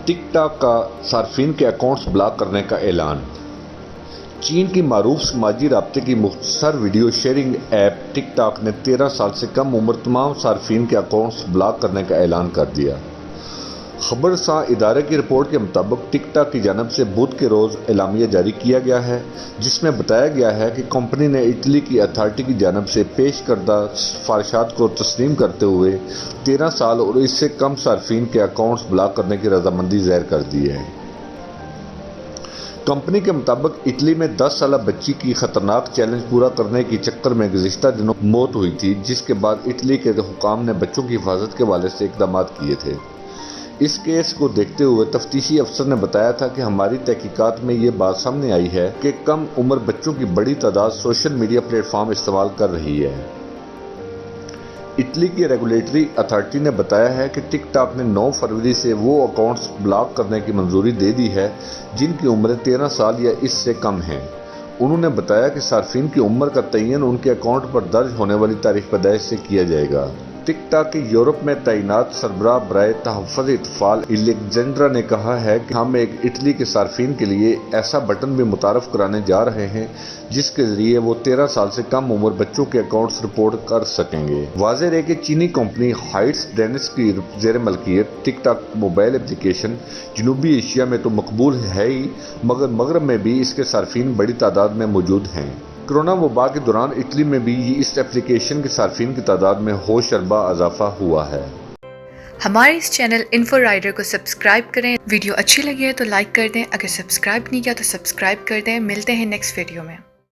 Tick tock का सार्फिन के accounts block करने का ऐलान। चीन की मारूफ समाजी राब्ते की मुख्तसर video sharing app tick tock ने 13 साल से कम उम्र तमाम सार्फिन के अकाउंट्स ब्लॉक करने का ऐलान कर दिया। खबरसां इदारे की रिपोर्ट के मुताबिक टिक टॉक की जानब से बुध के रोज़ एलामिया जारी किया गया है, जिसमें बताया गया है कि कंपनी ने इटली की अथॉरिटी की जानब से पेश करदा सिफारिशात को तस्लीम करते हुए 13 साल और इससे कम सार्फिन के अकाउंट्स ब्लॉक करने की रजामंदी ज़ाहिर कर दी है। कंपनी के मुताबिक इटली में 10 साल बच्ची की खतरनाक चैलेंज पूरा करने के चक्कर में गुज़िश्ता दिनों मौत हुई थी, जिसके बाद इटली के हुकाम ने बच्चों की हिफाजत के हवाले से इकदाम किए थे। इस केस को देखते हुए तफ्तीशी अफसर ने बताया था कि हमारी तहकीकात में ये बात सामने आई है कि कम उम्र बच्चों की बड़ी तादाद सोशल मीडिया प्लेटफॉर्म इस्तेमाल कर रही है। इटली की रेगुलेटरी अथॉरिटी ने बताया है कि टिक टॉक ने 9 फरवरी से वो अकाउंट्स ब्लॉक करने की मंजूरी दे दी है जिनकी उम्रें 13 साल या इससे कम हैं। उन्होंने बताया कि सार्फिन की उम्र का तयन उनके अकाउंट पर दर्ज होने वाली तारीख पैदाइश से किया जाएगा। टिक टॉक के यूरोप में तैनात सरबराह बराए तहफ़्फ़ुज़ इत्फ़ाल एलेक्जेंड्रा ने कहा है कि हम एक इटली के सार्फिन के लिए ऐसा बटन भी मुतारफ़ कराने जा रहे हैं जिसके ज़रिए वो 13 साल से कम उम्र बच्चों के अकाउंट्स रिपोर्ट कर सकेंगे। वाज़ेह है कि चीनी कंपनी हाइट्स डेनिस की ज़ेर मलकियत टिक टॉक मोबाइल एप्लीकेशन जनूबी एशिया में तो मकबूल है ही, मगर मगरब में भी इसके सार्फिन बड़ी तादाद में मौजूद हैं। कोरोना वबा के दौरान इटली में भी इस एप्लीकेशन के सार्फिन की तादाद में होशरबा इजाफा हुआ है। हमारे इस चैनल इन्फो राइडर को सब्सक्राइब करें। वीडियो अच्छी लगी है तो लाइक कर दें, अगर सब्सक्राइब नहीं किया तो सब्सक्राइब कर दें। मिलते हैं नेक्स्ट वीडियो में।